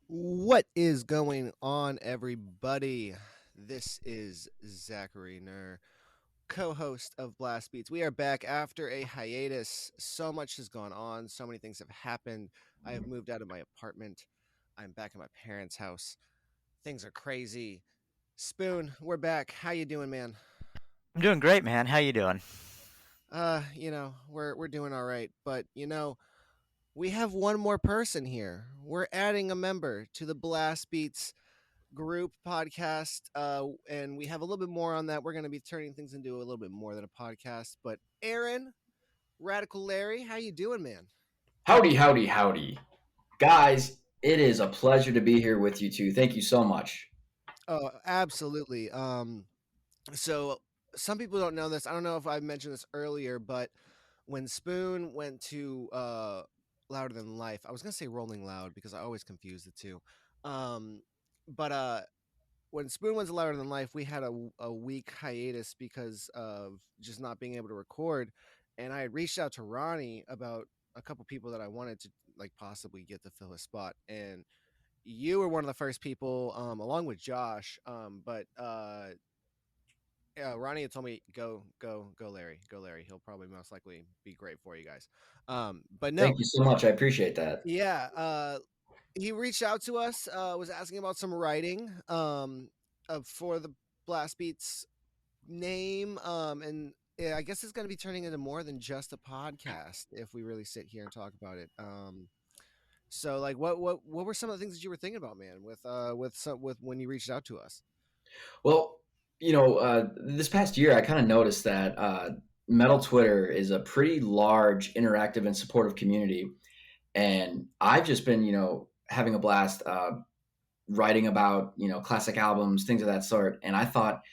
What is going on, everybody? This is Zachary Nur, co host of Blast Beats. We are back after a hiatus. So much has gone on, so many things have happened. I have moved out of my apartment. I'm back at my parents' house. Things are crazy. Spoon, we're back. How you doing, man? I'm doing great, man. How you doing? We're doing all right, but we have one more person here. We're adding a member to the Blast Beats group podcast, and we have a little bit more on that. We're going to be turning things into a little bit more than a podcast. But Aaron, Radical Larry, how you doing, man? Howdy, howdy, howdy. Guys, it is a pleasure to be here with you two. Thank you so much. Oh, absolutely. So some people don't know this. I don't know if I mentioned this earlier, but when Spoon went to Louder Than Life, I was gonna say Rolling Loud because I always confuse the two. Um, but when Spoon went to Louder Than Life, we had a week hiatus because of just not being able to record. And I had reached out to Ronnie about a couple people that I wanted to like possibly get to fill his spot. And you were one of the first people, along with Josh. Yeah, Ronnie had told me go Larry, go Larry. He'll probably most likely be great for you guys. But no, Thank you so much. I appreciate that. yeah. He reached out to us, was asking about some writing for the Blast Beats name. And yeah, I guess it's going to be turning into more than just a podcast if we really sit here and talk about it. So like what were some of the things that you were thinking about, man, with when you reached out to us? Well, this past year, I kind of noticed that Metal Twitter is a pretty large, interactive, and supportive community. And I've just been, having a blast writing about, classic albums, things of that sort. And I thought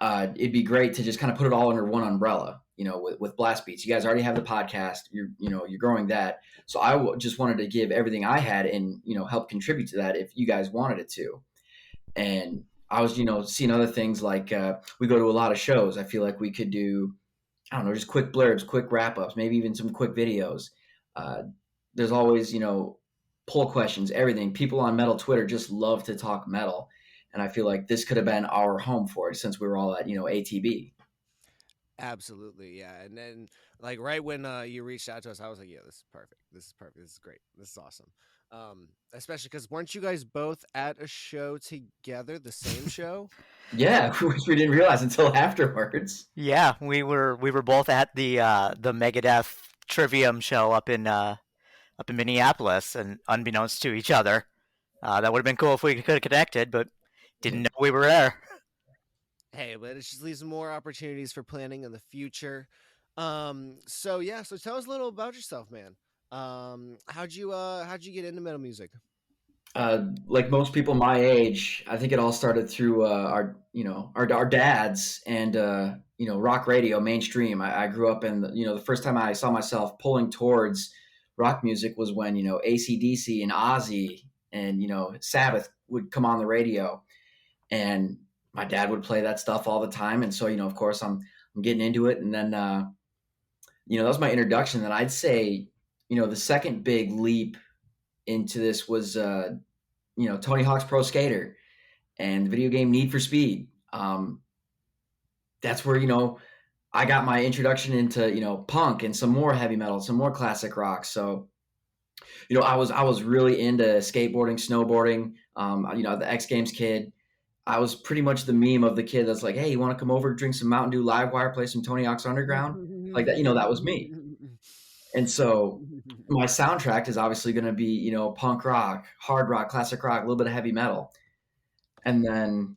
it'd be great to just kind of put it all under one umbrella. With Blast Beats, you guys already have the podcast. You're growing that. So just wanted to give everything I had and help contribute to that if you guys wanted it to. And I was seeing other things like we go to a lot of shows. I feel like we could do, I don't know, just quick blurbs, quick wrap ups, maybe even some quick videos. Uh, there's always poll questions, everything. People on metal Twitter just love to talk metal, and I feel like this could have been our home for it since we were all at ATB. Absolutely, yeah. And then like right when you reached out to us, I was like, yeah, this is perfect. This is perfect. This is great. This is awesome. Especially because weren't you guys both at a show together, the same show? Yeah, which we didn't realize until afterwards. Yeah, we were both at the Megadeth Trivium show up in Minneapolis, and unbeknownst to each other, that would have been cool if we could have connected, but didn't know we were there. Hey, but it just leaves more opportunities for planning in the future. So yeah, so tell us a little about yourself, man. How'd you get into metal music? Like most people my age, I think it all started through our dads and rock radio mainstream. I grew up in the first time I saw myself pulling towards rock music was when AC/DC and Ozzy and Sabbath would come on the radio, and my dad would play that stuff all the time, and so of course I'm getting into it, and then that was my introduction. Then I'd say the second big leap into this was Tony Hawk's Pro Skater and the video game Need for Speed. That's where I got my introduction into punk and some more heavy metal, some more classic rock. So I was really into skateboarding, snowboarding. The X Games kid. I was pretty much the meme of the kid that's like, hey, you want to come over, drink some Mountain Dew Livewire, play some Tony Hawk's Underground, like that. That was me. And so my soundtrack is obviously going to be punk rock, hard rock, classic rock, a little bit of heavy metal. And then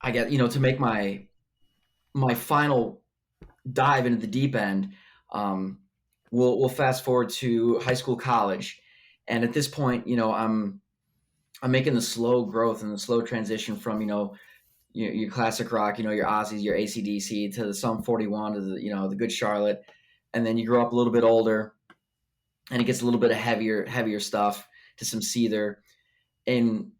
I get to make my final dive into the deep end. Um, we'll fast forward to high school, college, and at this point, I'm making the slow growth and the slow transition from your classic rock, your Aussies, your AC/DC to the Sum 41 to the Good Charlotte, and then you grow up a little bit older, and it gets a little bit of heavier stuff to some Seether. And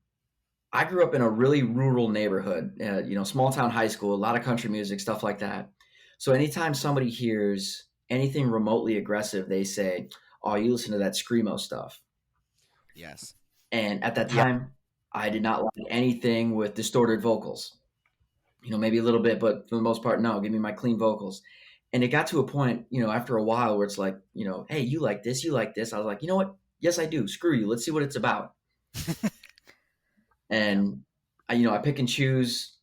I grew up in a really rural neighborhood, small town high school, a lot of country music, stuff like that. So anytime somebody hears anything remotely aggressive, they say, "Oh, you listen to that screamo stuff." Yes. And at that Yep. time, I did not like anything with distorted vocals. Maybe a little bit, but for the most part, no. Give me my clean vocals. And it got to a point, after a while, where it's like, hey, you like this, you like this. I was like, you know what? Yes, I do. Screw you. Let's see what it's about. Yeah. And I pick and choose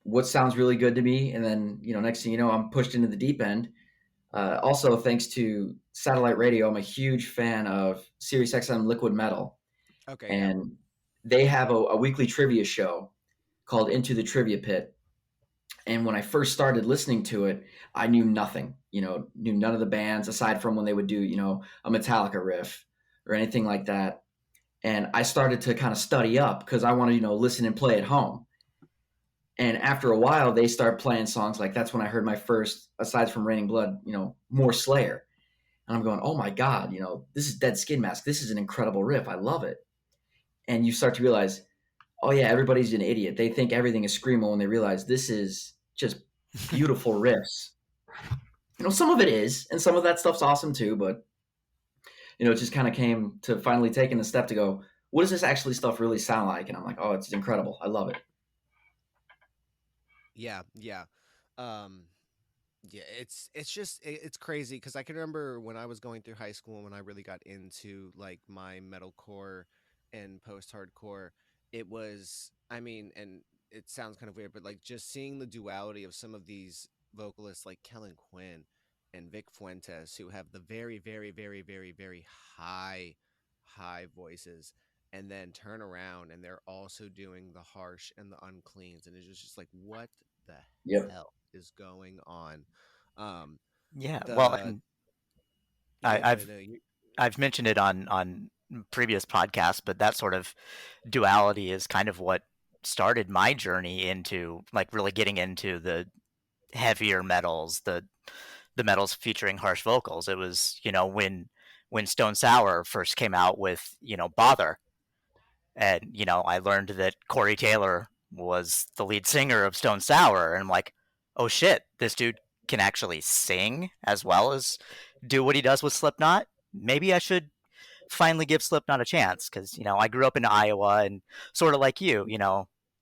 what sounds really good to me, and then next thing you know, I'm pushed into the deep end. Also, thanks to satellite radio, I'm a huge fan of Sirius XM Liquid Metal, Okay. Yeah. and they have a weekly trivia show called Into the Trivia Pit. And when I first started listening to it, I knew nothing. Knew none of the bands aside from when they would do a Metallica riff or anything like that. And I started to kind of study up because I wanted listen and play at home. And after a while, they start playing songs like that's when I heard my first, aside from Raining Blood, more Slayer. And I'm going, oh my God, this is Dead Skin Mask. This is an incredible riff. I love it. And you start to realize, oh yeah, everybody's an idiot. They think everything is screamo when they realize this is just beautiful riffs. Some of it is, and some of that stuff's awesome too, but it just kind of came to finally taking the step to go, what does this actually stuff really sound like? And I'm like, oh, it's incredible. I love it. Yeah. Yeah. Um, Yeah, it's crazy because I can remember when I was going through high school and when I really got into like my metalcore and post-hardcore, it was I mean, and it sounds kind of weird, but like just seeing the duality of some of these vocalists like Kellen Quinn and Vic Fuentes who have the very, very, very, very, very high voices and then turn around and they're also doing the harsh and the uncleans and it's just like what the Yep. hell is going on? Um, Yeah. Well, the and yeah, I, no, I've no, you, I've mentioned it on previous podcasts, but that sort of duality is kind of what started my journey into like really getting into the heavier metals, the metals featuring harsh vocals. It was, when Stone Sour first came out with, Bother. And, I learned that Corey Taylor was the lead singer of Stone Sour. And I'm like, oh shit, this dude can actually sing as well as do what he does with Slipknot. Maybe I should finally give Slipknot a chance because, I grew up in Iowa and sort of like you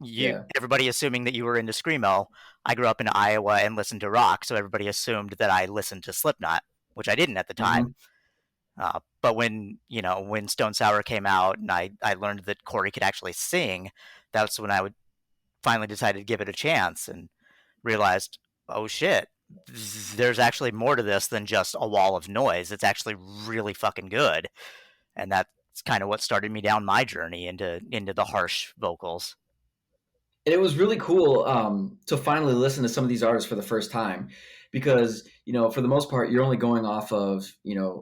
Yeah. everybody assuming that you were into screamo. I grew up in Iowa and listened to rock, so everybody assumed that I listened to Slipknot, which I didn't at the time. Hmm. But when Stone Sour came out and I learned that Corey could actually sing, that's when I would finally decided to give it a chance and realized, oh shit, there's actually more to this than just a wall of noise. It's actually really fucking good, and that's kind of what started me down my journey into the harsh vocals. And it was really cool to finally listen to some of these artists for the first time because, for the most part, you're only going off of,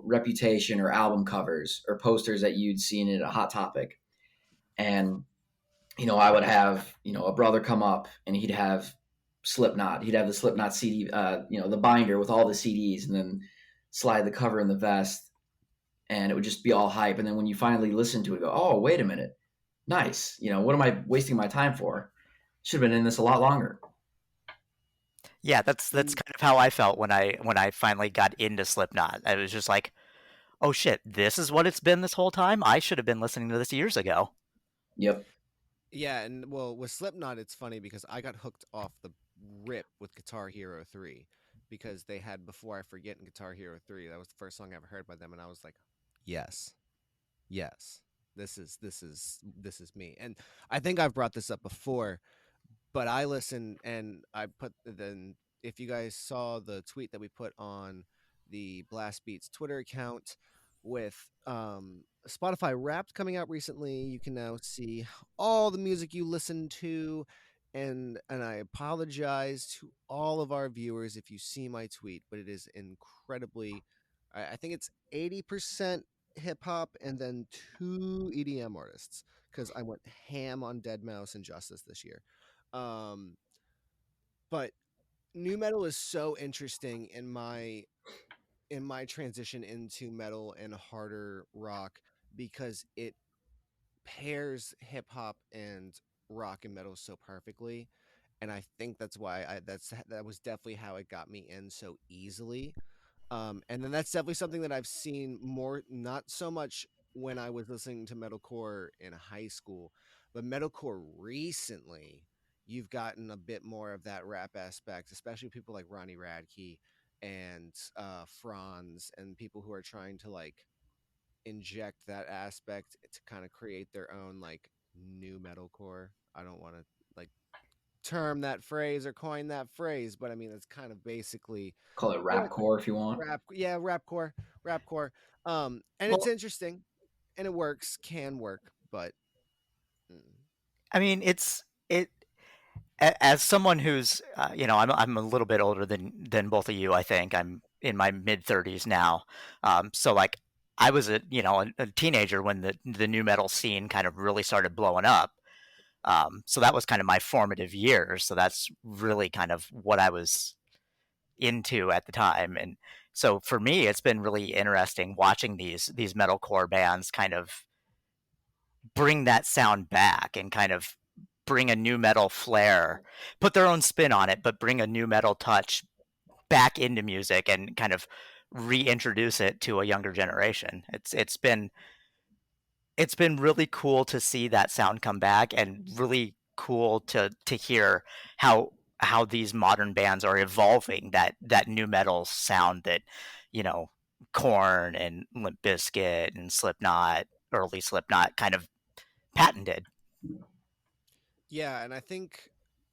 reputation or album covers or posters that you'd seen at a Hot Topic. And, I would have, a brother come up and he'd have Slipknot. He'd have the Slipknot CD, the binder with all the CDs and then slide the cover in the vest and it would just be all hype. And then when you finally listen to it, go, oh, wait a minute. Nice. What am I wasting my time for? Should have been in this a lot longer. Yeah, that's kind of how I felt when I finally got into Slipknot. I was just like, oh shit, this is what it's been this whole time. I should have been listening to this years ago. Yep. yeah, and well, with Slipknot, it's funny because I got hooked off the rip with Guitar Hero 3 because they had Before I Forget in Guitar Hero 3. That was the first song I ever heard by them, and I was like, yes, yes, this is me. And I think I've brought this up before, but I listen and I put then if you guys saw the tweet that we put on the Blast Beats Twitter account with Spotify Wrapped coming out recently, you can now see all the music you listen to and I apologize to all of our viewers if you see my tweet, but it is incredibly I think it's 80% hip hop and then two EDM artists because I went ham on Dead Mouse and Justice this year. Um, but new metal is so interesting in my transition into metal and harder rock because it pairs hip hop and rock and metal so perfectly. And I think that's why that was definitely how it got me in so easily. And then that's definitely something that I've seen more, not so much. when I was listening to metalcore in high school, but metalcore recently, you've gotten a bit more of that rap aspect, especially people like Ronnie Radke and Franz and people who are trying to like inject that aspect to kind of create their own like new metalcore. I don't want to like term that phrase or coin that phrase, but I mean it's kind of basically Call it what rapcore if you want. yeah, rap core. And it's Well, interesting and it works, can work, but mm, I mean, as someone who's I'm a little bit older than both of you. I think I'm in my mid 30s now. So like I was a teenager when the new metal scene kind of really started blowing up. So that was kind of my formative years. So that's really kind of what I was into at the time. And so for me, it's been really interesting watching these metalcore bands kind of bring that sound back and kind of bring a new metal flair, put their own spin on it, but bring a new metal touch back into music and kind of reintroduce it to a younger generation. It's been really cool to see that sound come back, and really cool to hear how these modern bands are evolving that new metal sound that you know Korn and Limp Bizkit and Slipknot, early Slipknot, kind of patented. yeah, and I think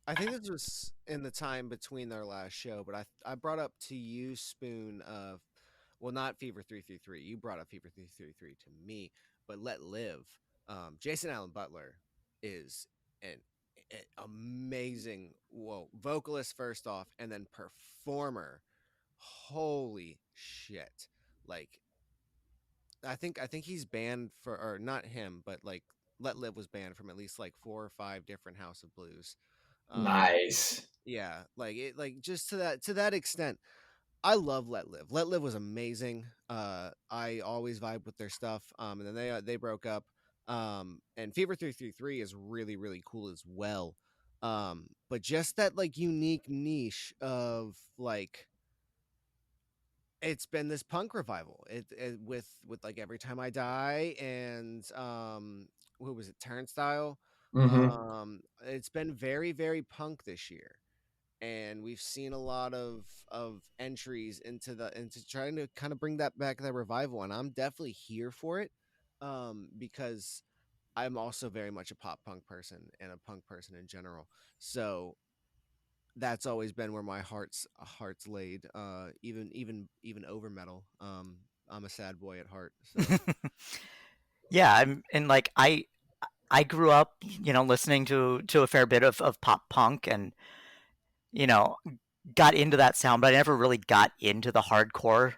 this was in the time between their last show, but I brought up to you Spoon of well not Fever 333. You brought up Fever 333 to me, but Let Live. Jason Allen Butler is an amazing vocalist first off and then performer. Holy shit. Like I think he's banned for or not him, but like Let Live was banned from at least like 4 or 5 different House of Blues. Um, Nice. yeah, like it, like just to that extent. I love Let Live. Let Live was amazing. I always vibe with their stuff. And then they broke up. And Fever 333 is really cool as well. But just that like unique niche of like it's been this punk revival. It with like Every Time I Die and what was it, Turnstile. Mm-hmm. It's been very punk this year, and we've seen a lot of entries into trying to kind of bring that revival, and I'm definitely here for it, because I'm also very much a pop punk person and a punk person in general. So that's always been where my heart's laid, even over metal. I'm a sad boy at heart, so Yeah, and like I grew up, listening to a fair bit of pop punk, and you know, got into that sound, but I never really got into the hardcore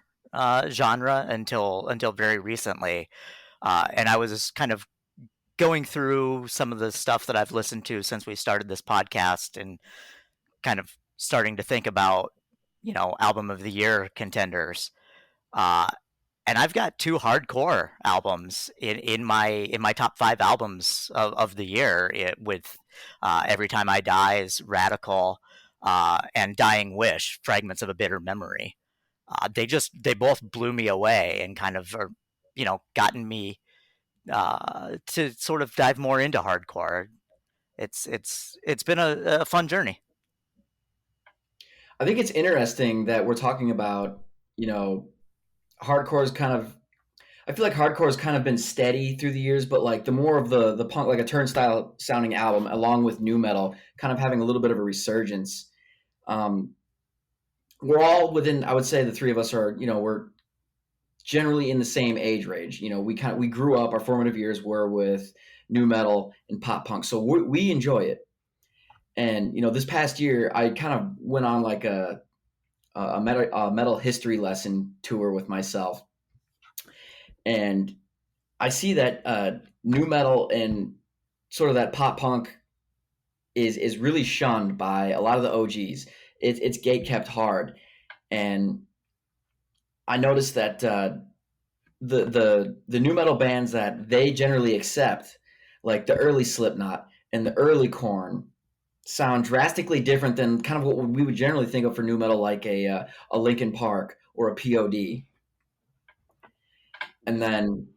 genre until very recently. And I was just kind of going through some of the stuff that I've listened to since we started this podcast, and kind of starting to think about, album of the year contenders. Uh, and I've got two hardcore albums in my top five albums of the year, with Every Time I Die's Radical, and Dying Wish, Fragments of a Bitter Memory. They both blew me away and kind of are, gotten me to sort of dive more into hardcore. It's been a fun journey. I think it's interesting that we're talking about, you know, hardcore's kind of I feel like hardcore has kind of been steady through the years, but like the more of the punk, like a Turnstile sounding album, along with new metal, kind of having a little bit of a resurgence. Um, we're all within, I would say, the three of us are, we're generally in the same age range. We grew up, our formative years were with new metal and pop punk, so we enjoy it. And this past year, I kind of went on like a metal history lesson tour with myself, and I see that new metal and sort of that pop punk is really shunned by a lot of the OGs. It's gate kept hard, and I noticed that the new metal bands that they generally accept, like the early Slipknot and the early Korn, sound drastically different than kind of what we would generally think of for new metal, like a Linkin Park or a POD. And then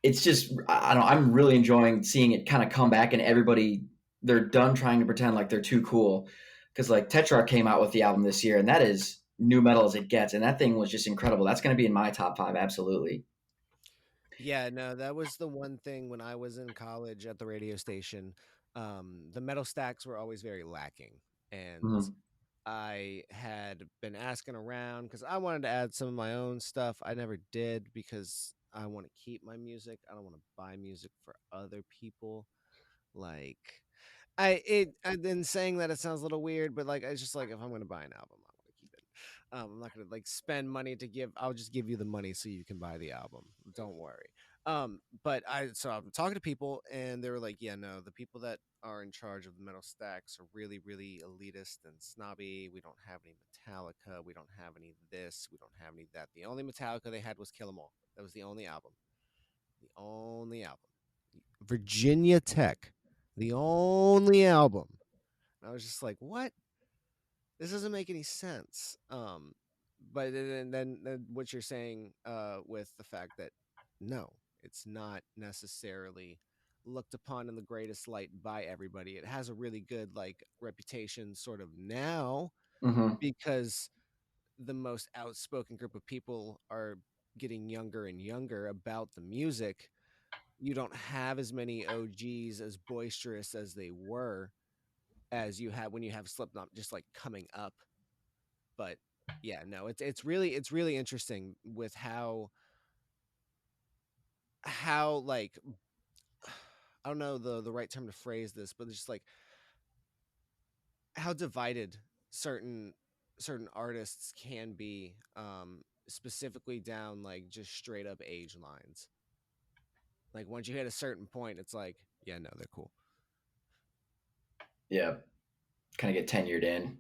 it's just I don't know, I'm really enjoying seeing it kind of come back and everybody they're done trying to pretend like they're too cool. Because like Tetrarch came out with the album this year, and that is new metal as it gets, and that thing was just incredible. That's going to be in my top five, absolutely. Yeah, no, that was the one thing when I was in college at the radio station. The metal stacks were always very lacking, and Mhm. I had been asking around because I wanted to add some of my own stuff. I never did because I want to keep my music. I don't want to buy music for other people. Like and then saying that it sounds a little weird, but like it's just like if I'm gonna buy an album, I want to keep it. I'm not gonna like spend money to give. I'll just give you the money so you can buy the album. Don't worry. But I'm talking to people and they were like, yeah, no, the people that are in charge of the metal stacks are really, really elitist and snobby. We don't have any Metallica. We don't have any this. We don't have any that. The only Metallica they had was Kill 'Em All. That was the only album. The only album. Virginia Tech. The only album. And I was just like, what? This doesn't make any sense. But then what you're saying with the fact that no, it's not necessarily looked upon in the greatest light by everybody. It has a really good like reputation sort of now Mhm. because the most outspoken group of people are getting younger and younger about the music. You don't have as many OGs as boisterous as they were as you have when you have Slipknot just like coming up. But yeah, no, it's really interesting with how like I don't know the right term to phrase this, but it's just like how divided certain certain artists can be, specifically down like just straight up age lines. Like once you hit a certain point, it's like, yeah, no, they're cool. Yeah, kind of get tenured in.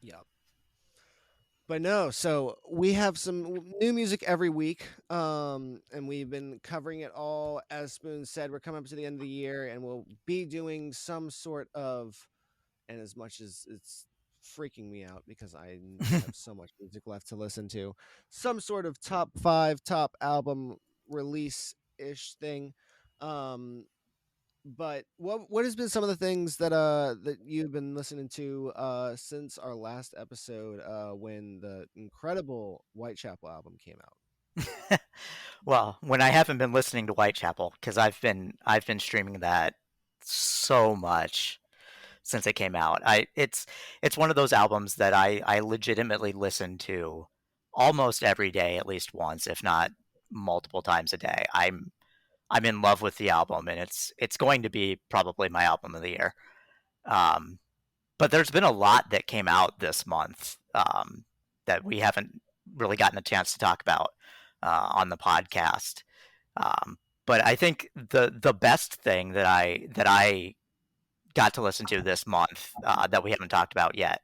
Yeah. But no, so we have some new music every week, and we've been covering it all. As Spoon said, we're coming up to the end of the year, and we'll be doing some sort of. And as much as it's freaking me out because I have so much music left to listen to, some sort of top five, top album release ish thing. Um, but what has been some of the things that you've been listening to since our last episode when the incredible Whitechapel album came out? Well, when I haven't been listening to Whitechapel, because I've been streaming that so much since it came out. It's one of those albums that I legitimately listen to almost every day, at least once, if not multiple times a day. I'm in love with the album, and it's going to be probably my album of the year. Um, but there's been a lot that came out this month that we haven't really gotten a chance to talk about on the podcast. Um, but I think the best thing that I got to listen to this month that we haven't talked about yet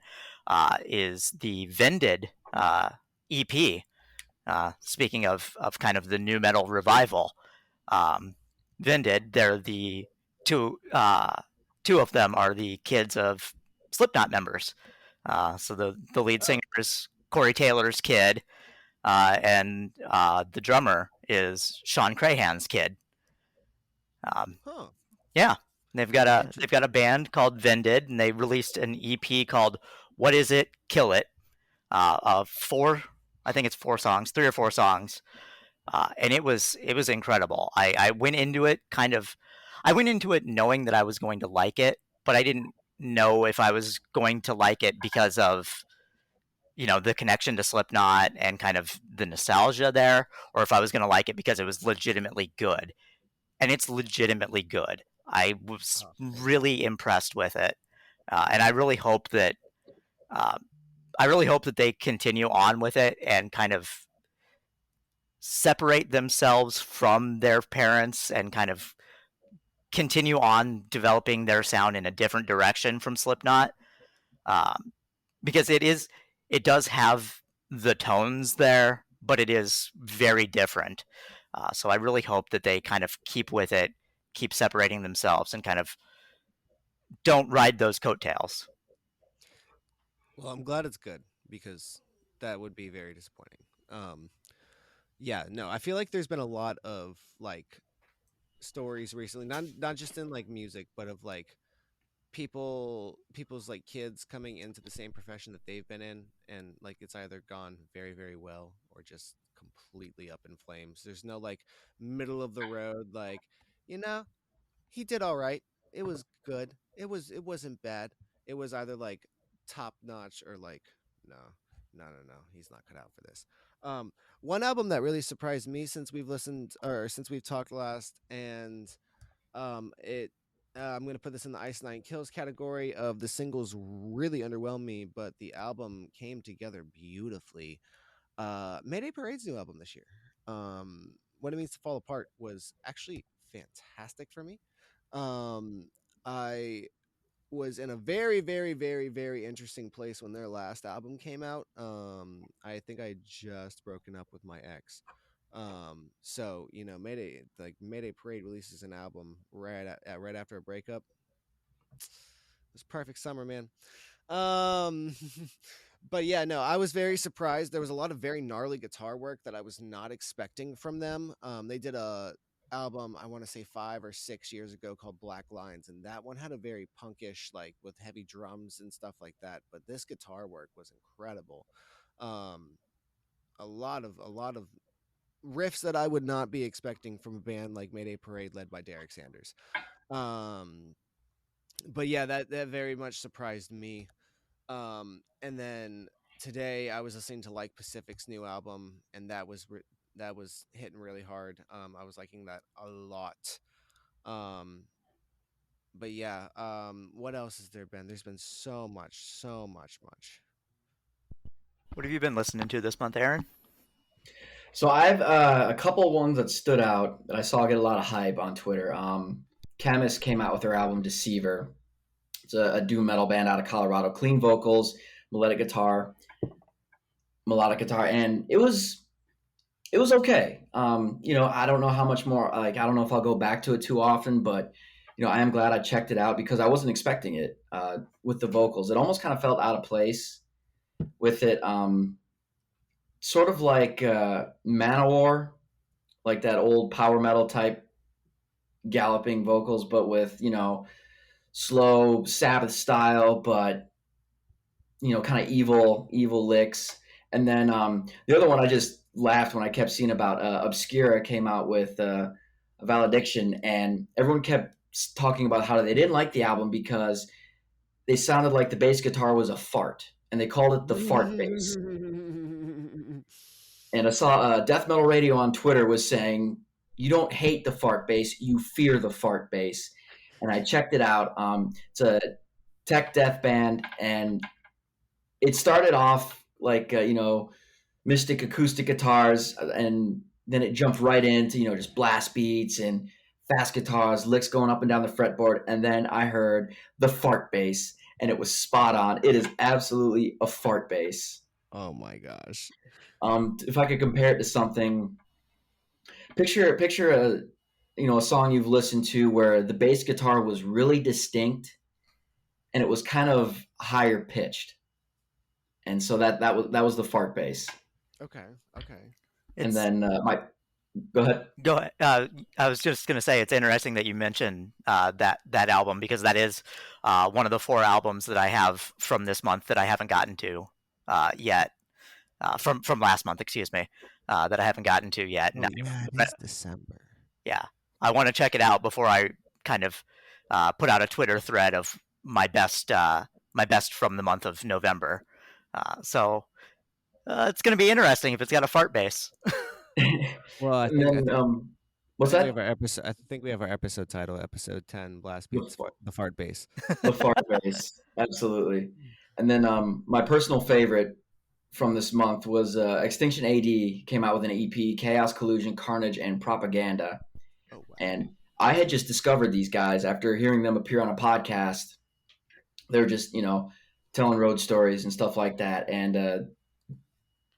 is the Vended EP. Speaking of kind of the new metal revival, um, Vended, they're the two two of them are the kids of Slipknot members. So the lead Oh, singer is Corey Taylor's kid, and the drummer is Sean Crahan's kid. Um, huh. yeah, they've got a Interesting. band called Vended, and they released an EP called "What Is It, Kill It," of four, I think it's 4 songs, 3 or 4 songs, and it was incredible. I went into it I went into it knowing that I was going to like it, but I didn't know if I was going to like it because of the connection to Slipknot and kind of the nostalgia there, or if I was going to like it because it was legitimately good, and it's legitimately good. I was Oh, really fantastic. impressed with it, and uh, I really hope that they continue on with it and kind of separate themselves from their parents and kind of continue on developing their sound in a different direction from Slipknot, um, because it does have the tones there, but it is very different. So I really hope that they kind of keep with it, keep separating themselves, and kind of don't ride those coattails. Well, I'm glad it's good because that would be very disappointing. Um, Yeah, no, I feel like there's been a lot of like stories recently, not just in like music, but of like people's like kids coming into the same profession that they've been in, and like it's either gone very, very well or just completely up in flames. There's no like middle of the road, like, you know, he did all right. It was good. It wasn't bad. It was either like top notch or like no, no. He's not cut out for this. Um, One album that really surprised me since we've listened or since we've talked last, and it. I'm gonna put this in the Ice Nine Kills category of the singles really underwhelmed me, but the album came together beautifully. Mayday Parade's new album this year. What It Means to Fall Apart was actually fantastic for me. um, I was in a very, very, very, very interesting place when their last album came out. I think I had just broken up with my ex. So you know, Mayday Parade releases an album right after a breakup. It was perfect summer, man. Um, but yeah, no, I was very surprised. There was a lot of very gnarly guitar work that I was not expecting from them. They did a album, I want to say 5 or 6 years ago, called Black Lines, and that one had a very punkish, like with heavy drums and stuff like that. But this guitar work was incredible. Um, a lot of riffs that I would not be expecting from a band like Mayday Parade led by Derek Sanders. Um, but yeah, that very much surprised me. And then today I was listening to Like Pacific's new album, and that was hitting really hard. I was liking that a lot. Um, but yeah, what else has there been? There's been so much, so much. What have you been listening to this month, Aaron? So I've a couple ones that stood out that I saw get a lot of hype on Twitter. Chemist came out with their album Deceiver. It's a doom metal band out of Colorado. Clean vocals, melodic guitar, and it was okay. I don't know how much more. Like, I don't know if I'll go back to it too often, but I am glad I checked it out because I wasn't expecting it. With the vocals, it almost kind of felt out of place with it. Sort of like Manowar, like that old power metal type galloping vocals, but with slow Sabbath style, but kind of evil licks. And then the other one I just laughed when I kept seeing about Obscura came out with a Valediction, and everyone kept talking about how they didn't like the album because they sounded like the bass guitar was a fart, and they called it the fart bass. And I saw Death Metal Radio on Twitter was saying, "You don't hate the fart bass, you fear the fart bass." And I checked it out. It's a tech death band, and it started off like mystic acoustic guitars, and then it jumped right into just blast beats and fast guitars, licks going up and down the fretboard, and then I heard the fart bass, and it was spot on. It is absolutely a fart bass. Oh my gosh. If I could compare it to something, picture a song you've listened to where the bass guitar was really distinct and it was kind of higher pitched, and so that was the fart bass. Okay. And It's then go ahead. Go ahead. I was just going to say it's interesting that you mentioned that album because that is one of the 4 albums that I have from this month that I haven't gotten to yet. From last month, excuse me, that I haven't gotten to yet. Oh yeah, it is December. Yeah, I want to check it out before I kind of put out a Twitter thread of my best from the month of November. So it's going to be interesting if it's got a fart bass. Well, And then I what's think we have that? our episode. I think we have our episode title, episode 10, Blast Beats, The, the fart bass. the fart bass, absolutely. And then my personal favorite from this month was Extinction A.D. came out with an EP, Chaos, Collusion, Carnage, and Propaganda. Oh wow. And I had just discovered these guys after hearing them appear on a podcast. They're just telling road stories and stuff like that, and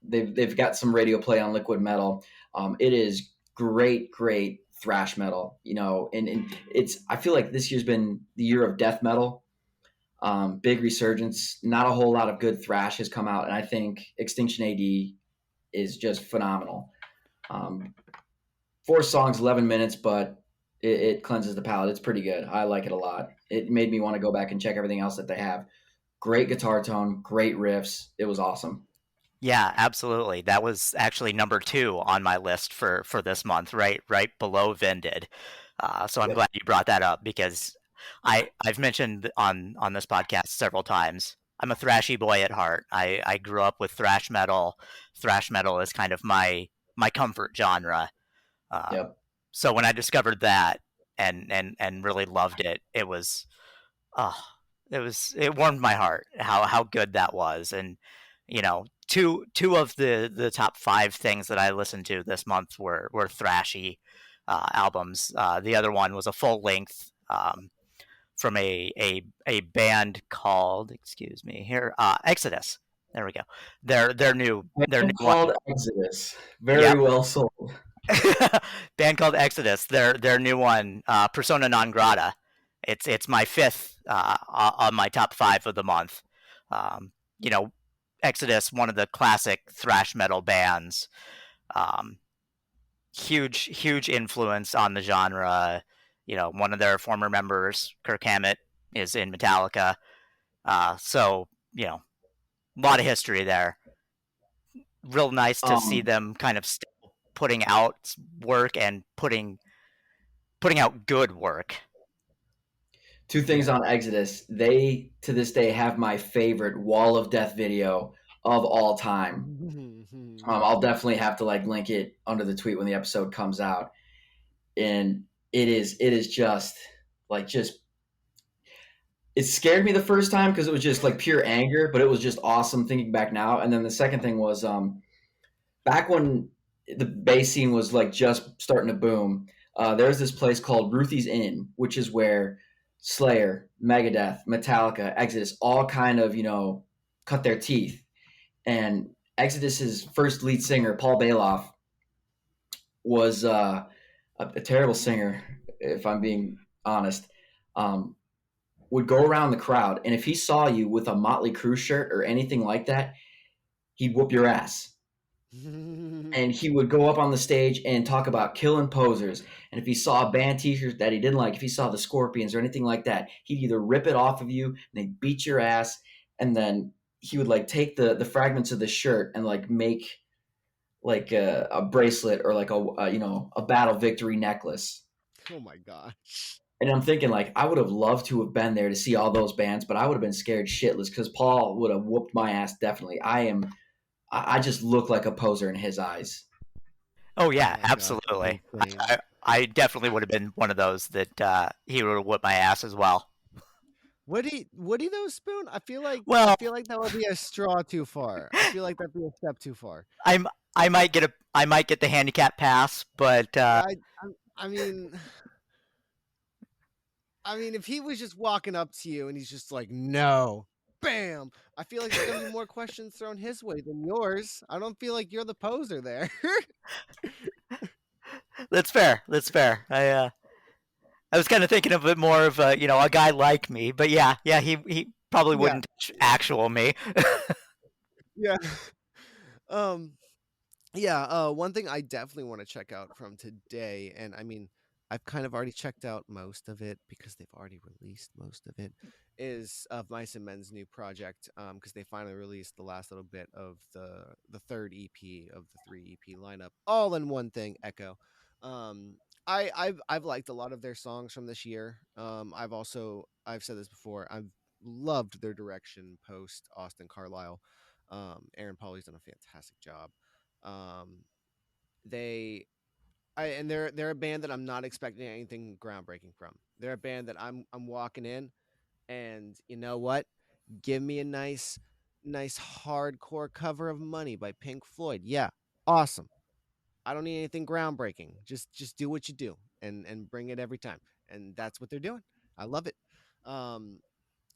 they've got some radio play on Liquid Metal. It is great thrash metal, and it's, I feel like this year's been the year of death metal. Big resurgence. Not a whole lot of good thrash has come out, and I think Extinction AD is just phenomenal. Um, 4 songs, 11 minutes, but it cleanses the palate. It's pretty good. I like it a lot. It made me want to go back and check everything else that they have. Great guitar tone, great riffs. It was awesome. Yeah, absolutely. That was actually number 2 on my list for this month, right below Vended. So I'm Yep. glad you brought that up because I've mentioned on this podcast several times. I'm a thrashy boy at heart. I grew up with thrash metal. Thrash metal is kind of my comfort genre. Um, Yep. so when I discovered that and really loved it, oh, it warmed my heart how good that was. And two of the top 5 things that I listened to this month were thrashy albums. The other one was a full length from a band called, excuse me here, Exodus. There we go. Their new Band one. called Exodus. Very Yep. well sold. Band called Exodus. Their new one, Persona non grata. It's my 5th on my top 5 of the month. Um, you know, Exodus, one of the classic thrash metal bands. Um, huge influence on the genre. One of their former members, Kirk Hammett, is in Metallica. So a lot of history there. Real nice to see Um, them kind of still putting out work and putting out good work. Two things Yeah. on Exodus. They, to this day, have my favorite Wall of Death video of all time. I'll definitely have to link it under the tweet when the episode comes out. And it is just just it scared me the first time because it was just pure anger, but it was just awesome thinking back now. And then the second thing was back when the bass scene was just starting to boom. There's this place called Ruthie's Inn, which is where Slayer, Megadeth, Metallica, Exodus all kind of cut their teeth. And Exodus's first lead singer, Paul Bailoff, was a terrible singer, if I'm being honest. Would go around the crowd, and if he saw you with a Motley Crue shirt or anything like that, he'd whoop your ass. And he would go up on the stage and talk about killing posers. And if he saw a band t-shirt that he didn't like, if he saw the Scorpions or anything like that, he'd either rip it off of you and they'd beat your ass, and then he would take the fragments of the shirt and make a bracelet or a battle victory necklace. Oh my gosh. And I'm thinking I would have loved to have been there to see all those bands, but I would have been scared shitless because Paul would have whooped my ass definitely. I just look like a poser in his eyes. Oh Oh yeah, my gosh, that's absolutely. insane. I definitely would have been one of those that he would have whipped my ass as well. Would he though, Spoon? I Well, feel like that would be a straw too far. I feel like that'd be a step too far. I'm I might get the handicap pass, but I I mean if he was just walking up to you and he's just like, "No." Bam. I feel like there's going to be more questions thrown his way than yours. I don't feel like you're the poser there. that's fair. That's fair. I was kind of thinking of it more of a guy like me, but yeah, he probably Yeah. wouldn't touch actual me. Yeah. Um Yeah, one thing I definitely want to check out from today, and I've kind of already checked out most of it because they've already released most of it, is of Mice and Men's new project. Because they finally released the last little bit of the third EP of the 3 EP lineup, all in one thing. Echo. Um, I've liked a lot of their songs from this year. I've said this before. I've loved their direction post Austin Carlisle. Aaron Pauley's done a fantastic job. um, they they're a band that I'm not expecting anything groundbreaking from. They're a band that I'm walking in, and you know what? Give me a nice hardcore cover of Money by Pink Floyd. Yeah, awesome. I don't need anything groundbreaking. Just do what you do and bring it every time. And that's what they're doing. I love it. Um,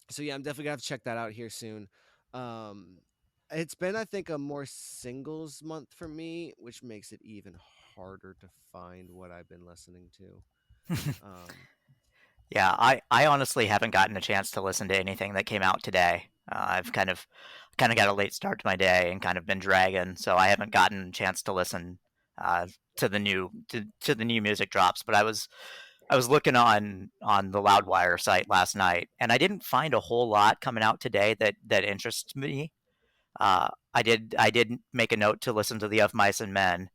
so yeah, I'm definitely gonna have to check that out here soon. Um, it's been, I think, a more singles month for me, which makes it even harder to find what I've been listening to. Um, Yeah, I honestly haven't gotten a chance to listen to anything that came out today. I've kind of got a late start to my day and kind of been dragging, so I haven't gotten a chance to listen to the new music drops. But I was looking on the Loudwire site last night, and I didn't find a whole lot coming out today that interests me. I did make a note to listen to the Of Mice and Men,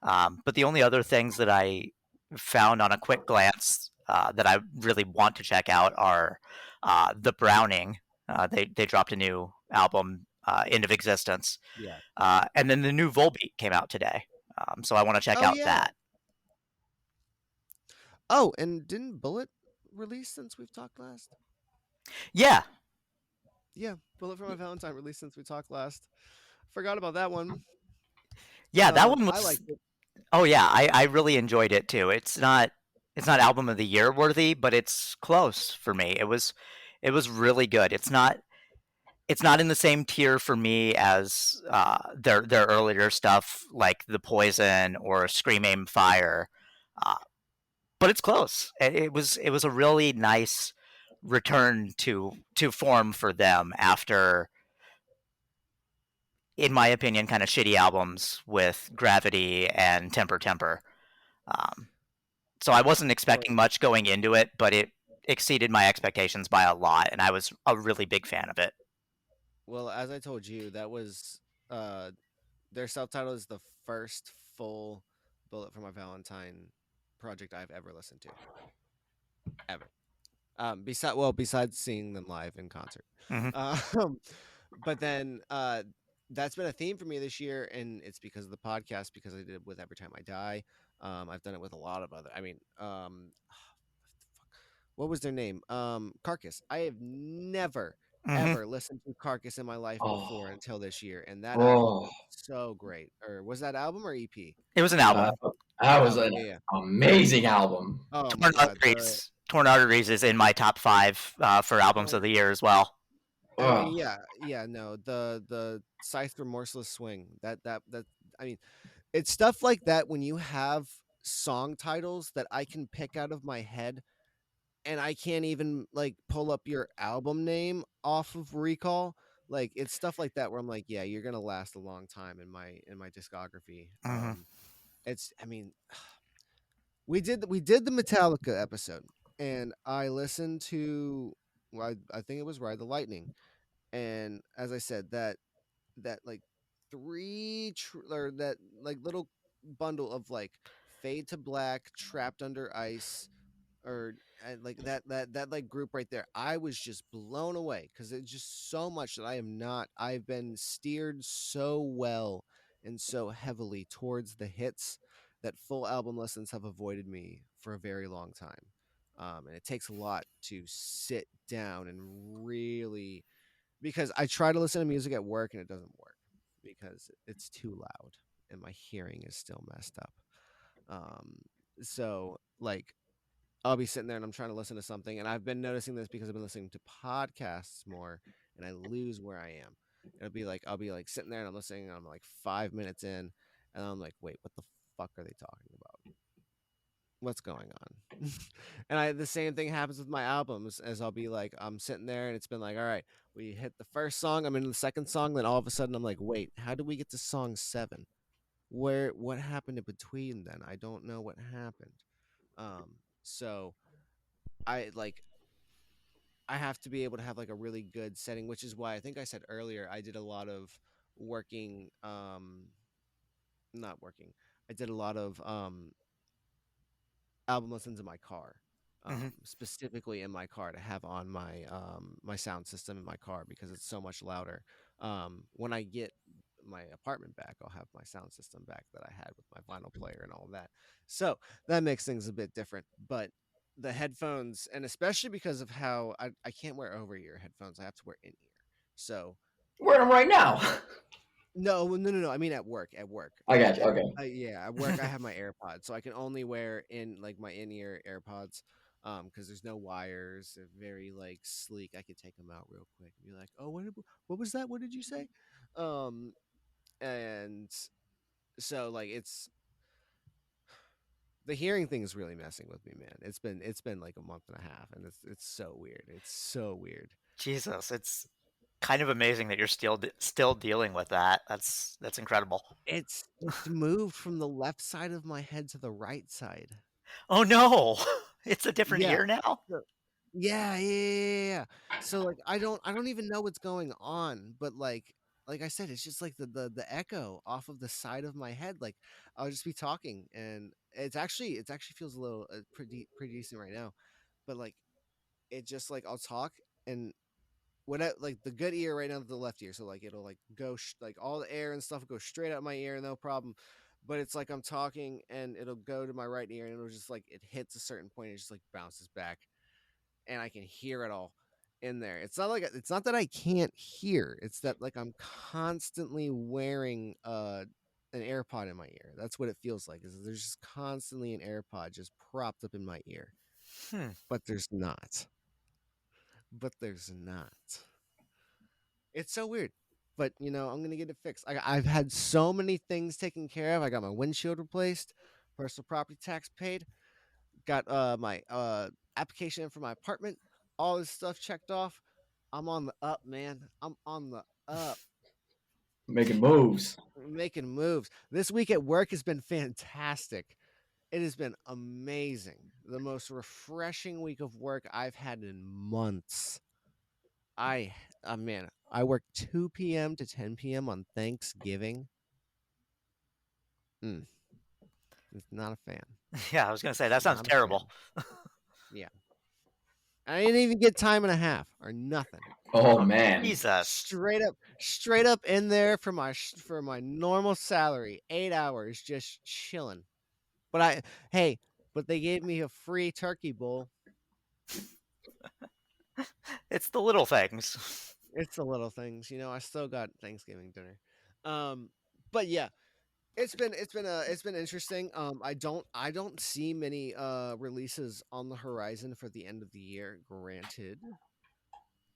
but the only other things that I found on a quick glance that I really want to check out are the Browning. They dropped a new album, End of Existence, Yeah. and then the new Volbeat came out today. So I want to check Oh out yeah. that. Oh, and didn't Bullet release since we've talked last? Yeah, Yeah, Bullet for My Valentine released since we talked last. Forgot about that one. yeah, that one I was. liked it. Oh yeah, I really enjoyed it too. It's not album of the year worthy, but it's close for me. It was really good. It's not in the same tier for me as their earlier stuff like The Poison or Scream Aim Fire, uh, but it's close. It was a really nice return to form for them after, in my opinion, kind of shitty albums with Gravity and Temper Temper. Um, so I wasn't Well, expecting much going into it, but it exceeded my expectations by a lot, and I was a really big fan of it. well, as I told you, that was uh their self-title is the first full Bullet for My Valentine project I've ever listened to. Ever. Besides seeing them live in concert. Hmm. Um, but then that's been a theme for me this year, and it's because of the podcast, because I did it with Every Time I Die. I've done it with a lot of other. I mean, what was their name? Carcass. I have never Hmm. ever listened to Carcass in my life before Oh, until this year, and that album oh, was so great. Or was that album or EP? It was an uh, album. that was Album. an Yeah, yeah. amazing album. Oh my Torn god. The Arteries. Torn Arteries is in my top five for albums of oh, the year as well. I Oh, mean, yeah, yeah, no, the Scythe Remorseless Swing. That I mean, it's stuff like that when you have song titles that I can pick out of my head and I can't even like pull up your album name off of recall. Like it's stuff like that where I'm like, yeah, you're gonna last a long time in my discography. Hmm. It's I mean, we did the Metallica episode, and I listened to I think it was Ride the Lightning, and as I said, that like or that like little bundle of like Fade to Black, Trapped Under Ice, or and like that like group right there, I was just blown away because it's just so much that I've been steered so well and so heavily towards the hits that full album listens have avoided me for a very long time. And it takes a lot to sit down and really, because I try to listen to music at work and it doesn't work because it's too loud and my hearing is still messed up. Um, so like I'll be sitting there and I'm trying to listen to something, and I've been noticing this because I've been listening to podcasts more, and I lose where I am. I'll be like sitting there and I'm listening, and I'm like 5 minutes in, and I'm like, wait, what the fuck are they talking about? What's going on? And the same thing happens with my albums, as I'll be like, I'm sitting there and it's been like, all right, we hit the first song, I'm in the second song, then all of a sudden I'm like, wait, how did we get to song 7? What happened in between then? I don't know what happened. So I like I have to be able to have like a really good setting, which is why I think I said earlier I did a lot of working not working. I did a lot of album listens in my car. Hmm. Specifically in my car to have on my sound system in my car because it's so much louder. When I get my apartment back, I'll have my sound system back that I had with my vinyl player and all that. So that makes things a bit different. But the headphones, and especially because of how I can't wear over ear headphones, I have to wear in ear. So wearing them right now. no. I mean at work. At work. I got you. Okay. Yeah, at work I have my AirPods, so I can only wear in like my in-ear AirPods, because there's no wires. They're very like sleek. I could take them out real quick and be like, "Oh, what was that? What did you say?" Um, and so like the hearing thing is really messing with me, man. It's been like a month and a half, and it's so weird. It's so weird. Jesus, kind of amazing that you're still dealing with that. That's incredible. It's moved from the left side of my head to the right side. Oh no, it's a different Yeah. ear now. So yeah. So, like, I don't even know what's going on, but, like I said, it's just, like, the echo off of the side of my head, like, I'll just be talking, and it actually feels a little, pretty decent right now, but, like, it just, like, I'll talk, and like, the good ear right now is the left ear, so, like, it'll, like, go like, all the air and stuff will go straight out my ear, no problem, but it's like I'm talking, and it'll go to my right ear, and it'll just, like, it hits a certain point, it just, like, bounces back, and I can hear it all in there. It's not that I can't hear. It's that, like, I'm constantly wearing an AirPod in my ear. That's what it feels like. Is there's just constantly an AirPod just propped up in my ear. Hmm. But there's not. But there's not. It's so weird. But I'm gonna get it fixed. I've had so many things taken care of. I got my windshield replaced, personal property tax paid, got my application in for my apartment, all this stuff checked off. I'm on the up, man. I'm on the up, Making moves. making moves. This week at work has been fantastic. It has been amazing. The most refreshing week of work I've had in months. I man, I worked 2 p.m. to 10 p.m. on Thanksgiving. Mm, not a fan. Yeah, I was gonna say that sounds Not a terrible. fan. Yeah. I didn't even get time and a half or nothing. Oh Oh, man. Jesus. Straight up in there for my normal salary, 8 hours, just chilling. But hey, but they gave me a free turkey bowl. It's the little things. It's the little things, I still got Thanksgiving dinner. Um, but yeah, it's been interesting. I don't see many releases on the horizon for the end of the year. Granted,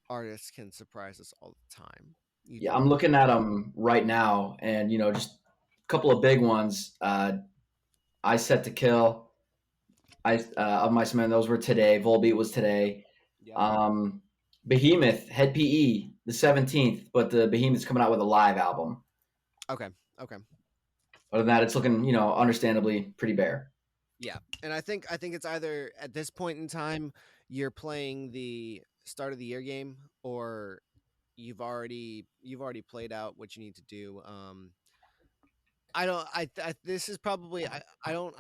artists can surprise us all the time. You Yeah, don't I'm know. looking at them right now, and just a couple of big ones. I Set to Kill. Of Mice and Men. Those were today. Volbeat was today. Yep. Um, Behemoth Head PE the 17th, but the Behemoth's coming out with a live album. Okay. Okay. Other than that, it's looking understandably pretty bare. Yeah, and I think it's either at this point in time you're playing the start of the year game, or you've already played out what you need to do. I don't. This is probably. I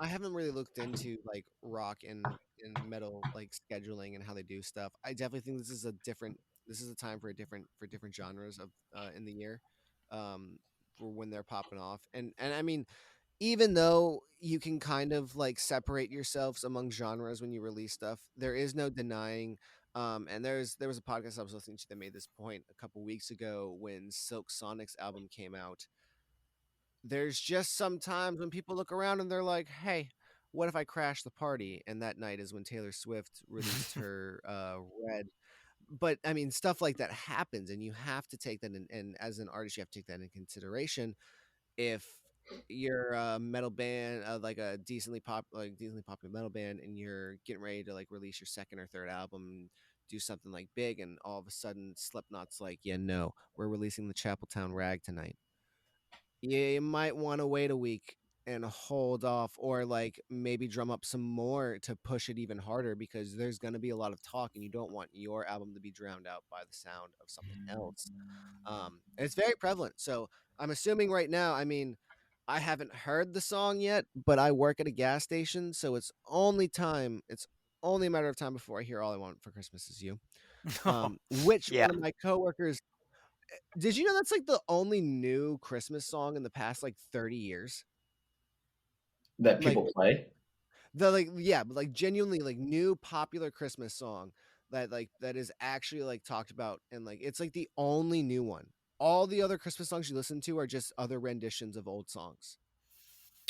haven't really looked into like rock and metal like scheduling and how they do stuff. I definitely think this is a different. This is a time for different genres of in the year, for when they're popping off. And I mean, even though you can kind of like separate yourselves among genres when you release stuff, there is no denying. And there was a podcast I was listening to that made this point a couple weeks ago when Silk Sonic's album came out. There's just sometimes when people look around and they're like, "Hey, what if I crash the party?" And that night is when Taylor Swift released her Red. But I mean, stuff like that happens, and you have to take that in, and as an artist, you have to take that in consideration. If you're a metal band, like a decently popular metal band, and you're getting ready to like release your second or third album, do something like big, and all of a sudden Slipknot's like, "Yeah, no, we're releasing the Chapeltown Rag tonight." You might want to wait a week and hold off, or like maybe drum up some more to push it even harder, because there's going to be a lot of talk and you don't want your album to be drowned out by the sound of something else. It's very prevalent. So I'm assuming right now, I mean, I haven't heard the song yet, but I work at a gas station, so it's only a matter of time before I hear All I Want for Christmas Is You. Oh, Which yeah. one of my coworkers, did you know that's like the only new Christmas song in the past like 30 years? That Like people play. but like genuinely like new popular Christmas song that is actually like talked about, and like it's like the only new one. All the other Christmas songs you listen to are just other renditions of old songs.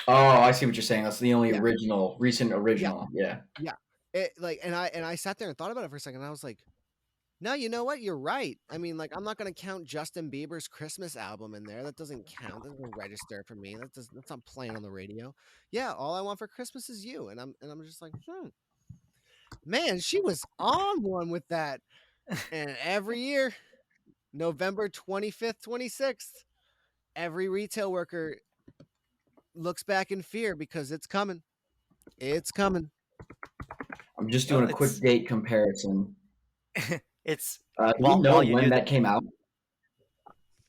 Oh, I see what you're saying. That's the only Yeah. recent Yeah. original. Yeah. Yeah. It like and I sat there and thought about it for a second, and I was like, no, you know what? You're right. I mean, like, I'm not gonna count Justin Bieber's Christmas album in there. That doesn't count. That doesn't register for me. That's not playing on the radio. Yeah, All I Want for Christmas Is You, and I'm just like, man, she was on one with that. And every year, November 25th, 26th. Every retail worker looks back in fear because it's coming. It's coming. I'm just doing Well, a quick date comparison. it's Do we know while you when do that, that came out?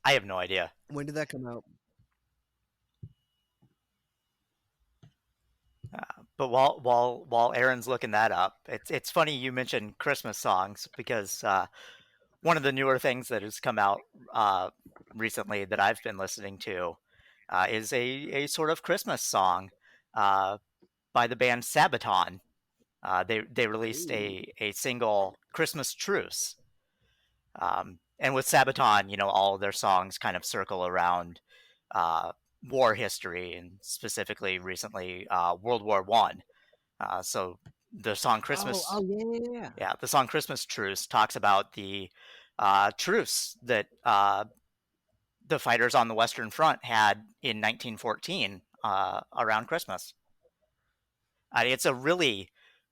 I have no idea. When did that come out? But while Aaron's looking that up, it's funny you mentioned Christmas songs because one of the newer things that has come out recently that I've been listening to is a sort of Christmas song uh, by the band Sabaton. They released Ooh. a single, Christmas Truce. And with Sabaton, all of their songs kind of circle around uh, war history, and specifically recently World War One. So the song Oh, Christmas, yeah. yeah, the song Christmas Truce talks about the truce that the fighters on the Western Front had in 1914 around Christmas. It's a really,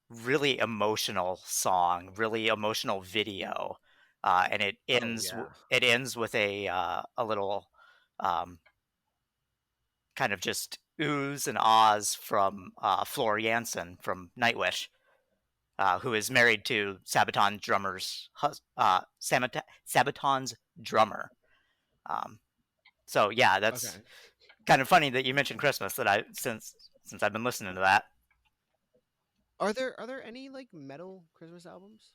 really emotional song, really emotional video, and Oh, yeah. it ends with a little um, kind of just oohs and ahs from Floor Jansen from Nightwish, who is married to Sabaton's drummer. Um, so yeah, that's Okay. kind of funny that you mentioned Christmas. That I since I've been listening to that. Are there any like metal Christmas albums?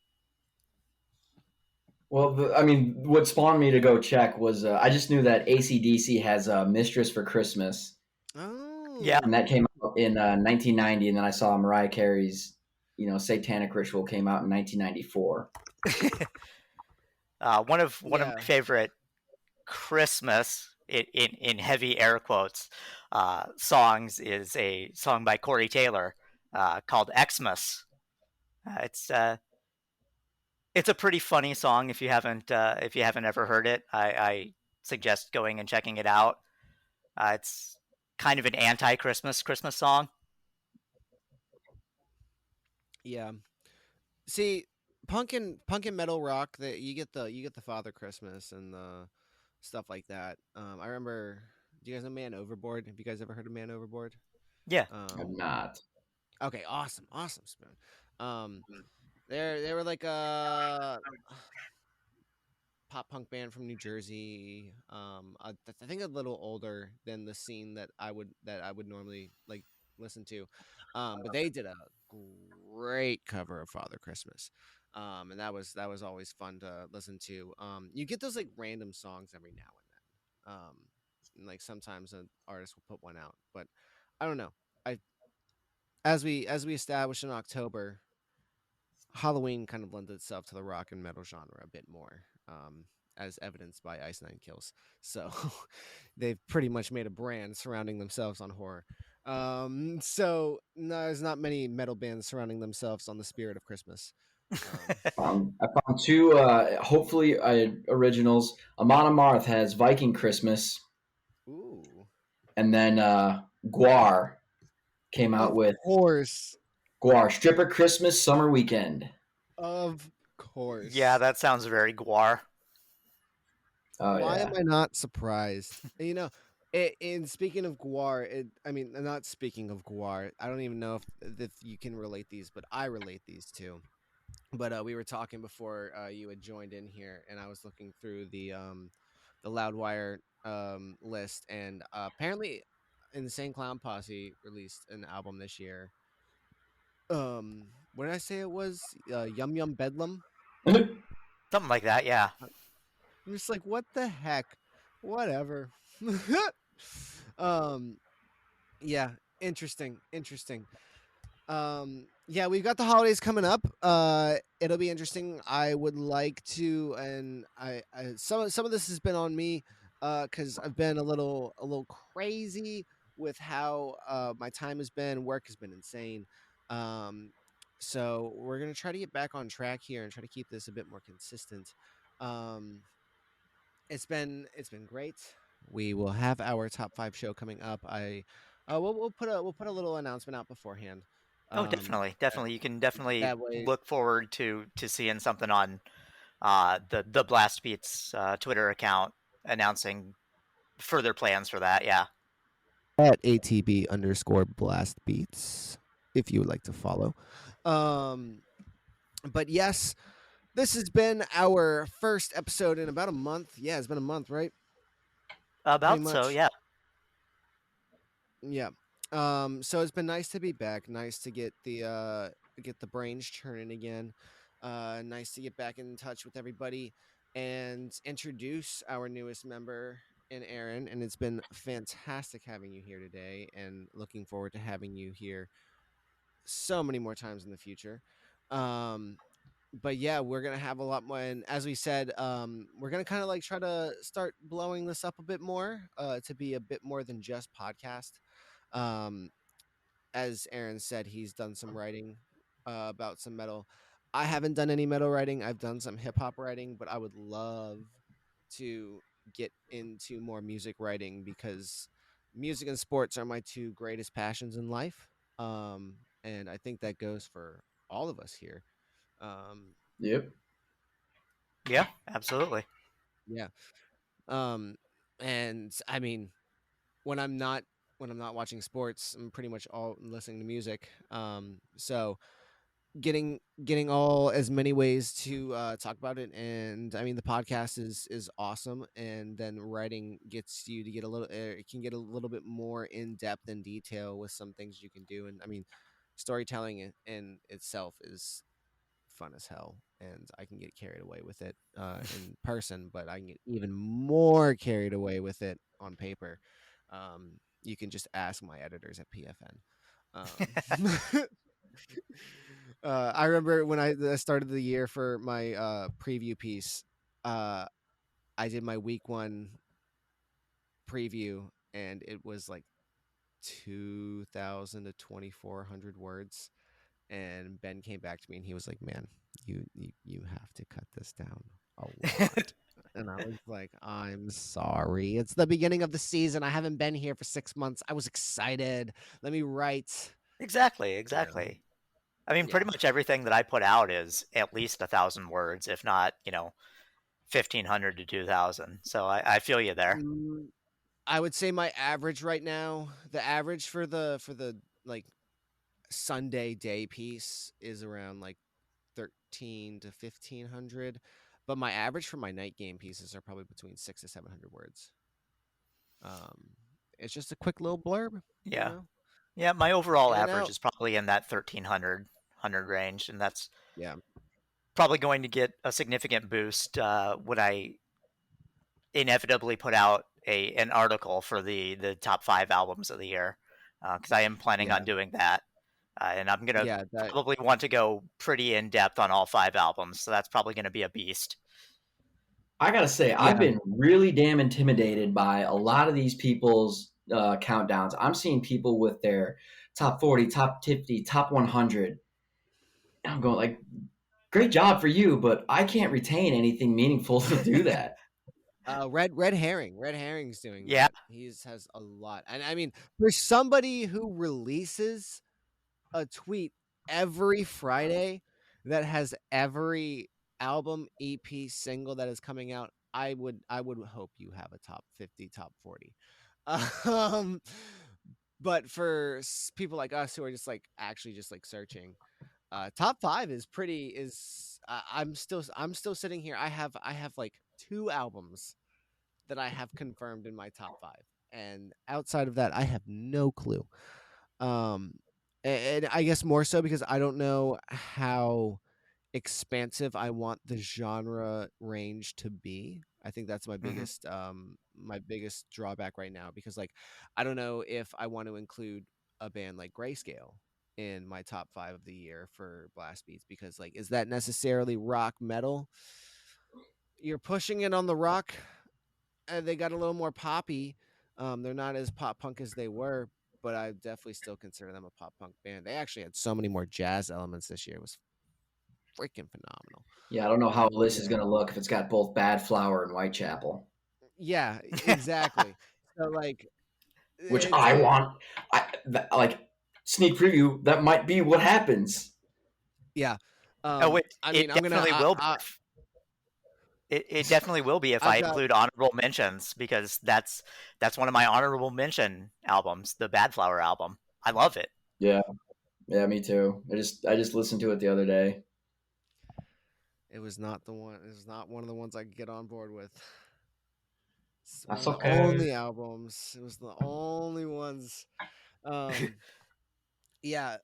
Well, I mean, what spawned me to go check was I just knew that ACDC has "Mistress for Christmas," Yeah, and that Oh. came out in 1990. And then I saw Mariah Carey's, "Satanic Ritual" came out in 1994. one of my Yeah. favorite Christmas in heavy air quotes songs is a song by Corey Taylor called Xmas. It's a pretty funny song if you haven't ever heard it. I suggest going and checking it out. It's kind of an Christmas song. Yeah. See, punk and metal rock that you get the Father Christmas and the stuff like that. I remember. Do you guys know Man Overboard? Have you guys ever heard of Man Overboard? Yeah. I'm Um. not. Okay. Awesome. Awesome. Spoon. Um. They were like pop punk band from New Jersey. I think a little older than the scene that I would normally like listen to. But they did a great cover of Father Christmas. And that was always fun to listen to. You get those like random songs every now and then. And, like sometimes an artist will put one out, but I don't know. I as we established in October, Halloween kind of lends itself to the rock and metal genre a bit more, as evidenced by Ice Nine Kills. So they've pretty much made a brand surrounding themselves on horror. So no, there's not many metal bands surrounding themselves on the spirit of Christmas. Um, I found two, hopefully, originals. Amon Amarth has Viking Christmas, ooh, and then Guar came out of with course, Guar Stripper Christmas Summer Weekend. of Yeah, course. that sounds very Guar. Oh Why am yeah. I not surprised? In speaking of Guar, I mean, not speaking of Guar, I don't even know if you can relate these, but I relate these two. But we were talking before you had joined in here, and I was looking through the Loudwire list, and apparently, Insane Clown Posse released an album this year. What did I say it was? Yum Yum Bedlam. Something like that, yeah. I'm just like, what the heck? Whatever. um, yeah, interesting, interesting. Yeah, we've got the holidays coming up. It'll be interesting. I would like to, and some of this has been on me, because I've been a little crazy with how my time has been. Work has been insane. Um, so we're gonna try to get back on track here and try to keep this a bit more consistent. Um, it's been great. We will have our top 5 show coming up. We'll put a little announcement out beforehand. Oh, Um, definitely, that, definitely. You can definitely that way, look forward to seeing something on the Blast Beats Twitter account announcing further plans for that. Yeah. At ATB_blast beats, if you would like to follow. But yes, this has been our first episode in about a month. Yeah, it's been a month, right? Pretty About so, much. yeah. Yeah. So it's been nice to be back. Nice to get the brains churning again. Nice to get back in touch with everybody and introduce our newest member in Aaron. And it's been fantastic having you here today, and looking forward to having you here so many more times in the future. Um, but yeah, we're gonna have a lot more. And as we said, we're gonna kind of like try to start blowing this up a bit more, to be a bit more than just podcast. Um, as Aaron said, he's done some writing about some metal. I haven't done any metal writing. I've done some hip hop writing, but I would love to get into more music writing, because music and sports are my two greatest passions in life. And I think that goes for all of us here. Um, Yep. Yeah, absolutely. yeah. Um, and I mean, when I'm not when I'm not watching sports, I'm pretty much all listening to music. So getting all as many ways to talk about it, and I mean the podcast is awesome, and then writing gets you to get a little. It can get a little bit more in depth and detail with some things you can do, and I mean, storytelling in itself is fun as hell, and I can get carried away with it in person, but I can get even more carried away with it on paper. You can just ask my editors at PFN. Um, I remember when I started the year for my preview piece, uh, I did my week one preview, and it was like 2,000 to 2,400 words. And Ben came back to me and he was like, "Man, you have to cut this down a lot." And I was like, "I'm sorry. It's the beginning of the season. I haven't been here for 6 months. I was excited. Let me write." Exactly, You know? exactly. I mean, pretty Yeah. much everything that I put out is at least 1,000 words, if not, 1,500 to 2,000. So I feel you there. Mm, I would say my average right now, the average for the like Sunday day piece is around like 13 to 1,500, but my average for my night game pieces are probably between 6 to 700 words. Um, it's just a quick little blurb, you Yeah. know, Yeah, my overall in and average out. is probably in that 1,300 range, and that's Yeah, probably going to get a significant boost when I inevitably put out an article for the top 5 albums of the year, because I am planning yeah, on doing that, and I'm gonna yeah. That probably want to go pretty in depth on all 5 albums. So that's probably going to be a beast. I gotta say, I've yeah. been really damn intimidated by a lot of these people's countdowns. I'm seeing people with their top 40, top 50, top 100. I'm going like, great job for you, but I can't retain anything meaningful to do that. Red Herring's doing Yeah, that. He's has a lot, and I mean, for somebody who releases a tweet every Friday that has every album, EP, single that is coming out, I would hope you have a top 50, top 40. Um, but for people like us who are just like actually just like searching, top 5 is pretty is I'm still sitting here. I have like 2 albums that I have confirmed in my top 5. And outside of that, I have no clue. Um, and I guess more so because I don't know how expansive I want the genre range to be. I think that's hmm my biggest drawback right now, because like I don't know if I want to include a band like Grayscale in my top 5 of the year for blast beats, because like is that necessarily rock metal? You're pushing it on the rock, and they got a little more poppy. They're not as pop punk as they were, but I definitely still consider them a pop punk band. They actually had so many more jazz elements this year. It was freaking phenomenal. Yeah, I don't know how a list is Yeah. going to look if it's got both Bad Flower and Whitechapel, Yeah, exactly. So like which it's I a want. Like sneak preview. That might be what happens. yeah. Oh, I mean, it I'm gonna definitely will be. It definitely will be if I've I got include honorable mentions because that's one of my honorable mention albums, the Bad Flower album. I love it. Yeah, yeah, me too. I just listened to it the other day. it was not the one. It was not one of the ones I could get on board with. It's one That's of the okay. only albums. It was the only ones. Um, yeah,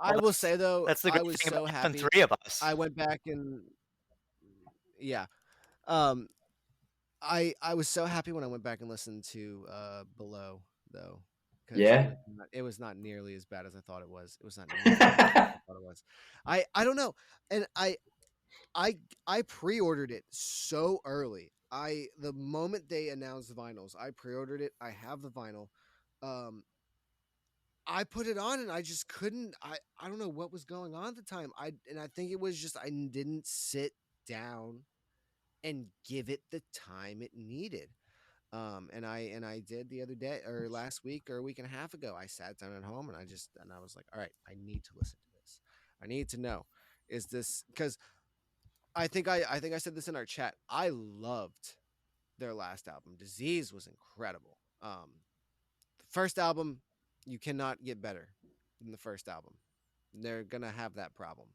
Well, I will say though, that's the I great was thing about so having happy. three of us. I went back and yeah, um, I was so happy when I went back and listened to Below though, because Yeah. it was not nearly as bad as I thought it was. It was not nearly as bad as I thought it was. I don't know, and I I pre-ordered it so early. The moment they announced the vinyls, I pre-ordered it. I have the vinyl. Um, I put it on and I just couldn't. I don't know what was going on at the time. I think it was just I didn't sit down and give it the time it needed. And I did the other day or last week or a week and a half ago. I sat down at home and I was like, all right, I need to listen to this. I need to know, is this because I think I said this in our chat. I loved their last album. Disease was incredible. The first album, you cannot get better than the first album. They're gonna have that problem.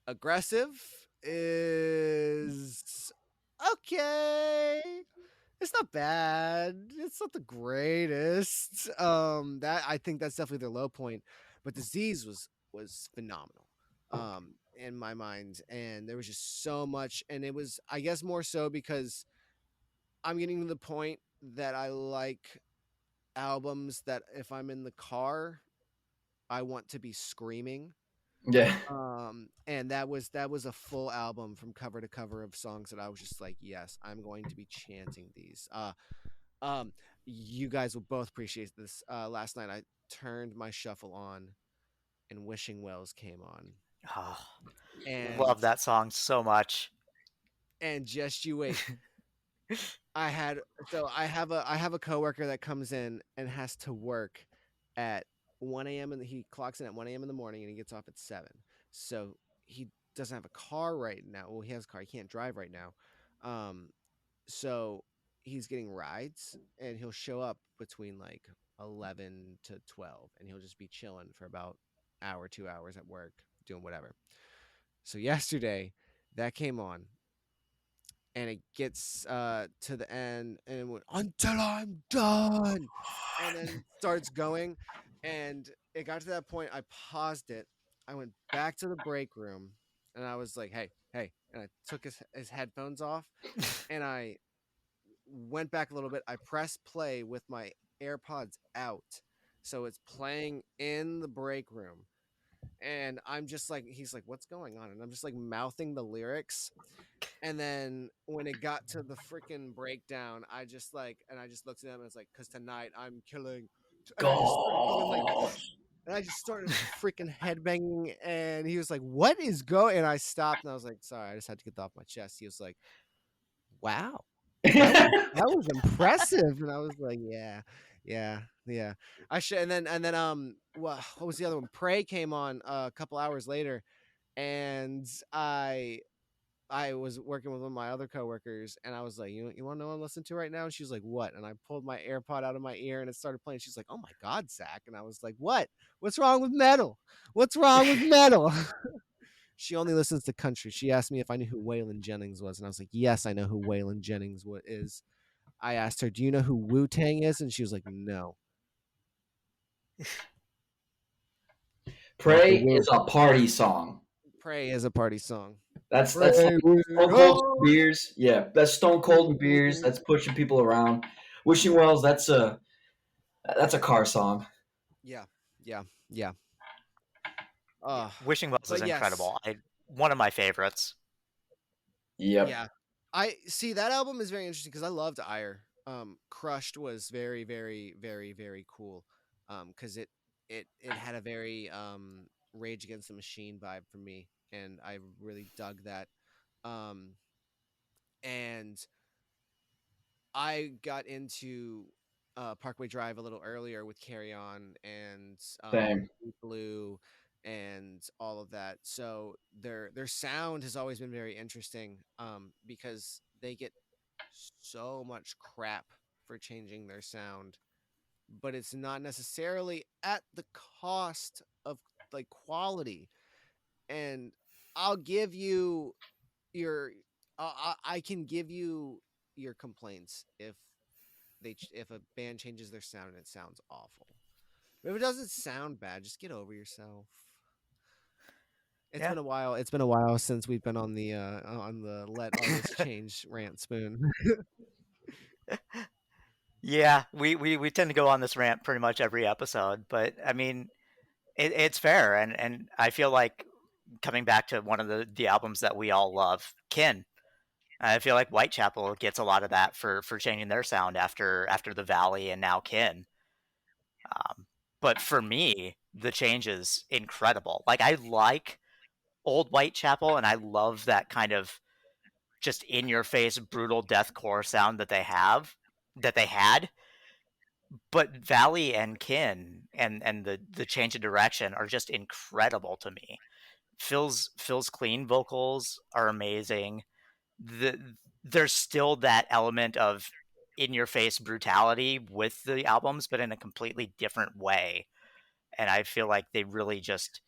Aggressive is okay. It's not bad. It's not the greatest. That I think that's definitely their low point. But Disease was phenomenal. In my mind. And there was just so much, and it was I guess more so because I'm getting to the point that I like albums that if I'm in the car, I want to be screaming. Yeah. And that was a full album from cover to cover of songs that I was just like, yes, I'm going to be chanting these. Um, you guys will both appreciate this. Last night I turned my shuffle on and Wishing Wells came on. Oh, And love that song so much. just you wait. I had I have a coworker that comes in and has to work at 1 a.m. and he clocks in at 1 a.m. in the morning and he gets off at 7. So he doesn't have a car right now. Well, he has a car. He can't drive right now. Um, so he's getting rides and he'll show up between like 11 to 12 and he'll just be chilling for about hour, 2 hours at work doing whatever. So yesterday that came on and it gets to the end and it went until I'm done and then starts going and it got to that point. I paused it. I went back to the break room and I was like, hey, and I took his headphones off and I went back a little bit. I pressed play with my AirPods out, so it's playing in the break room and I'm just like, he's like, what's going on, and I'm just like mouthing the lyrics. And then when it got to the freaking breakdown, I just looked at him and was like, "Cause tonight I'm killing," and I just started going like, Gosh. and I just started freaking headbanging, and he was like, "What is going?" And I stopped, and I was like, "Sorry, I just had to get that off my chest." He was like, "Wow, that was impressive," and I was like, "Yeah, yeah, yeah." I should, and then what was the other one? Prey came on a couple hours later, and I was working with one of my other coworkers, and I was like, "You want to know what I'm listening to right now?" And she was like, "What?" And I pulled my AirPod out of my ear, and it started playing. She's like, "Oh my God, Zach!" And I was like, "What? What's wrong with metal? What's wrong with metal?" She only listens to country. She asked me if I knew who Waylon Jennings was, and I was like, "Yes, I know who Waylon Jennings is." I asked her, "Do you know who Wu Tang is?" And she was like, "No, not the Pray Wu." is a party song. Pray is a party song. That's Pray we Stone Cold go. beers. Yeah, that's Stone Cold and beers. That's pushing people around. Wishing Wells. That's a car song. Yeah, yeah, yeah. Uh, Wishing Wells is but yes, incredible. One of my favorites. Yep. yeah. I see that album is very interesting because I loved Ire. Crushed was very, very, very, very cool. Because it had a very Rage Against the Machine vibe for me, and I really dug that. Um, and I got into Parkway Drive a little earlier with Carry On and Same. Deep Blue and all of that. So their sound has always been very interesting because they get so much crap for changing their sound, but it's not necessarily at the cost of like quality. And I'll give you your I can give you your complaints if if a band changes their sound and it sounds awful. But if it doesn't sound bad, just get over yourself. It's Yeah. been a while. It's been a while since we've been on the let artists change rant spoon. Yeah, we tend to go on this rant pretty much every episode, but I mean, it's fair, and I feel like coming back to one of the albums that we all love, Kin. I feel like Whitechapel gets a lot of that for changing their sound after the Valley and now Kin. Um, but for me, the change is incredible. Like I like old Whitechapel, and I love that kind of just in your face brutal deathcore sound that they had. But Valley and Kin and the change of direction are just incredible to me. Phil's clean vocals are amazing. There's still that element of in your face brutality with the albums, but in a completely different way. And I feel like they really just,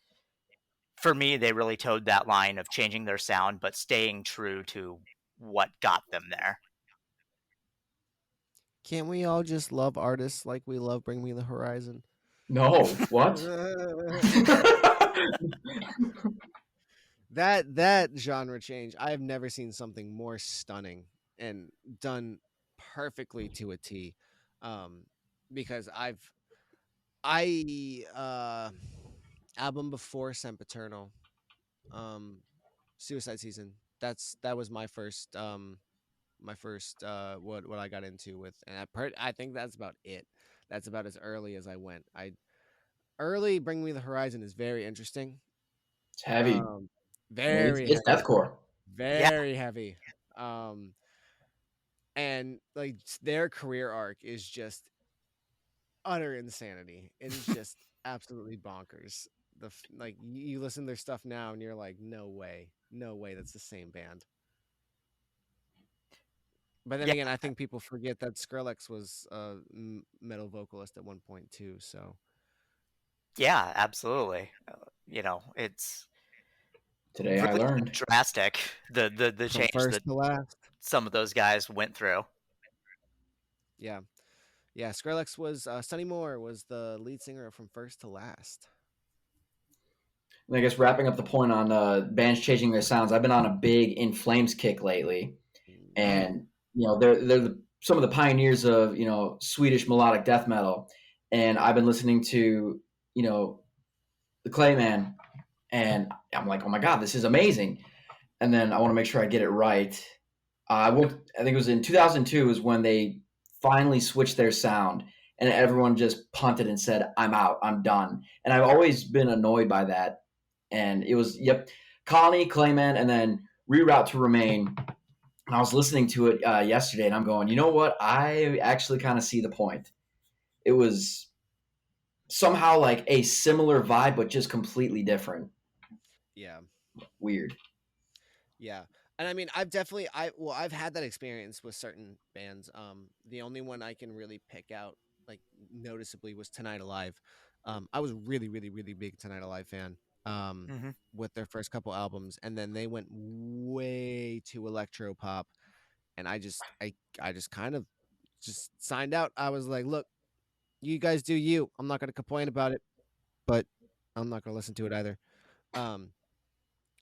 for me, they really towed that line of changing their sound, but staying true to what got them there. Can't we all just love artists like we love Bring Me the Horizon? No, what? That genre change, I have never seen something more stunning and done perfectly to a T. Um, because I album before Sempiternal, um, Suicide Season. That was my first what I got into with, and I think that's about it. That's about as early as I went. I early Bring Me the Horizon is very interesting. It's heavy. Um, I mean, very it's heavy, deathcore. Yeah, very heavy. Um, and like their career arc is just utter insanity. It is just absolutely bonkers. Like you listen to their stuff now and you're like, no way, no way, that's the same band. But then yeah, again, I think people forget that Skrillex was a metal vocalist at one point too. So yeah, absolutely. It's Today I really learned. drastic the from change first that to last, some of those guys went through. yeah, yeah, Skrillex was Sonny Moore was the lead singer from first to last. And I guess wrapping up the point on bands changing their sounds, I've been on a big In Flames kick lately, Mm. and they're some of the pioneers of Swedish melodic death metal, and I've been listening to the Clayman, and I'm like, oh my god, this is amazing. And then I want to make sure I get it right. I think it was in 2002 is when they finally switched their sound, and everyone just punted and said, "I'm out, I'm done." And I've always been annoyed by that. And it was Colony, Clayman, and then Reroute to Remain. And I was listening to it yesterday, and I'm going, you know what? I actually kind of see the point. It was somehow like a similar vibe, but just completely different. Yeah, Weird. yeah. And I mean, I've had that experience with certain bands. The only one I can really pick out like noticeably was Tonight Alive. I was really, really, really big Tonight Alive fan. Hmm. With their first couple albums, and then they went way too electro pop, and I just kind of just signed out. I was like, look, you guys do you. I'm not going to complain about it, but I'm not going to listen to it either. Um,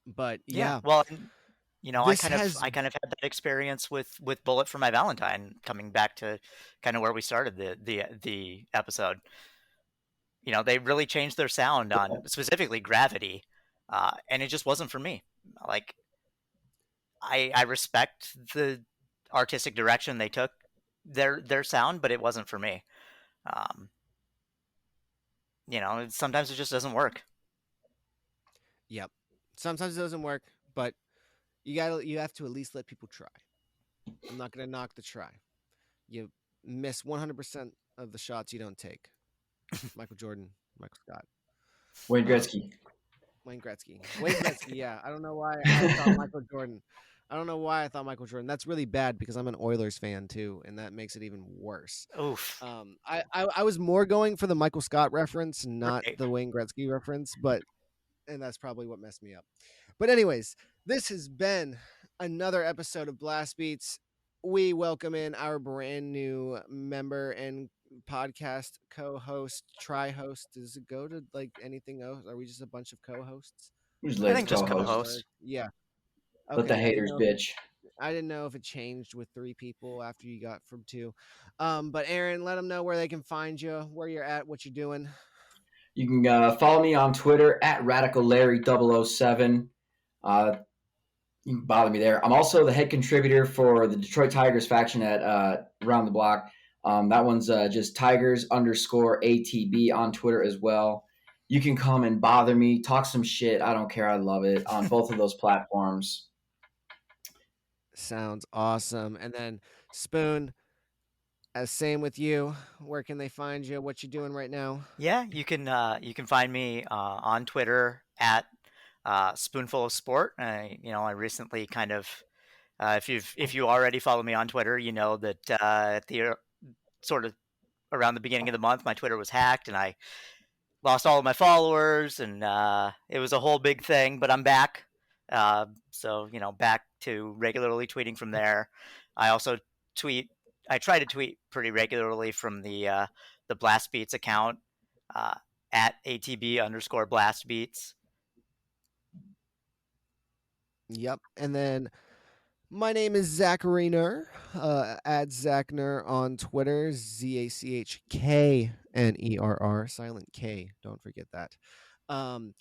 but Yeah, yeah, well, this has I kind of had that experience with Bullet for My Valentine, coming back to kind of where we started the episode. They really changed their sound on specifically Gravity, and it just wasn't for me. Like I respect the artistic direction they took their sound, but it wasn't for me. Um, sometimes it just doesn't work. yep. Sometimes it doesn't work, but you have to at least let people try. I'm not going to knock the try. You miss 100% of the shots you don't take. Michael Jordan, Michael Scott, Wayne um, Gretzky. Wayne Gretzky. Wayne Gretzky, yeah. I don't know why I thought Michael Jordan. I don't know why I thought Michael Jordan. That's really bad because I'm an Oilers fan too, and that makes it even worse. Oof. I was more going for the Michael Scott reference, not Right. the Wayne Gretzky reference, but and that's probably what messed me up. But anyways, this has been another episode of Blast Beats. We welcome in our brand new member and podcast co-host, tri-host. Does it go to like anything else? Are we just a bunch of co-hosts? Who's I latest think just How does that co-host? work? co-host. Yeah. Let the Okay. haters bitch. I didn't know if it changed with 3 people after you got from 2. But Aaron, let them know where they can find you, where you're at, what you're doing. You can follow me on Twitter at RadicalLarry007. You can bother me there. I'm also the head contributor for the Detroit Tigers faction at Around the Block. That one's just Tigers_ATB on Twitter as well. You can come and bother me, talk some shit. I don't care. I love it on both of those platforms. Sounds awesome. And then Spoon, as same with you. Where can they find you? What you doing right now? Yeah, you can find me on Twitter at Spoonful of Sport. I recently kind of if you already follow me on Twitter, you know that at the sort of around the beginning of the month, my Twitter was hacked and I lost all of my followers, and it was a whole big thing. But I'm back, so back to regularly tweeting from there. I also tweet. I try to tweet pretty regularly from the Blast Beats account uh, at ATB_Blast Beats. Yep. And then my name is Zachary Ner, at Zachner on Twitter, ZACHKNERR, silent K, don't forget that. Um,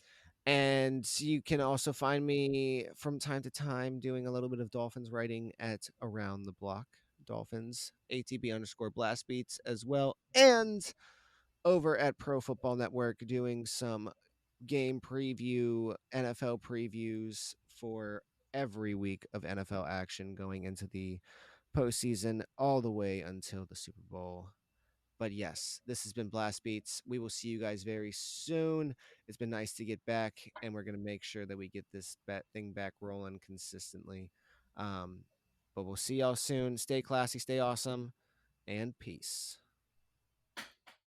and you can also find me from time to time doing a little bit of Dolphins writing at Around the Block Dolphins, ATB_Blast Beats as well, and over at Pro Football Network doing some game preview, NFL previews for every week of NFL action going into the postseason all the way until the Super Bowl. But yes, this has been Blast Beats. We will see you guys very soon. It's been nice to get back, and we're going to make sure that we get this thing back rolling consistently. But we'll see y'all soon. Stay classy, stay awesome, and peace.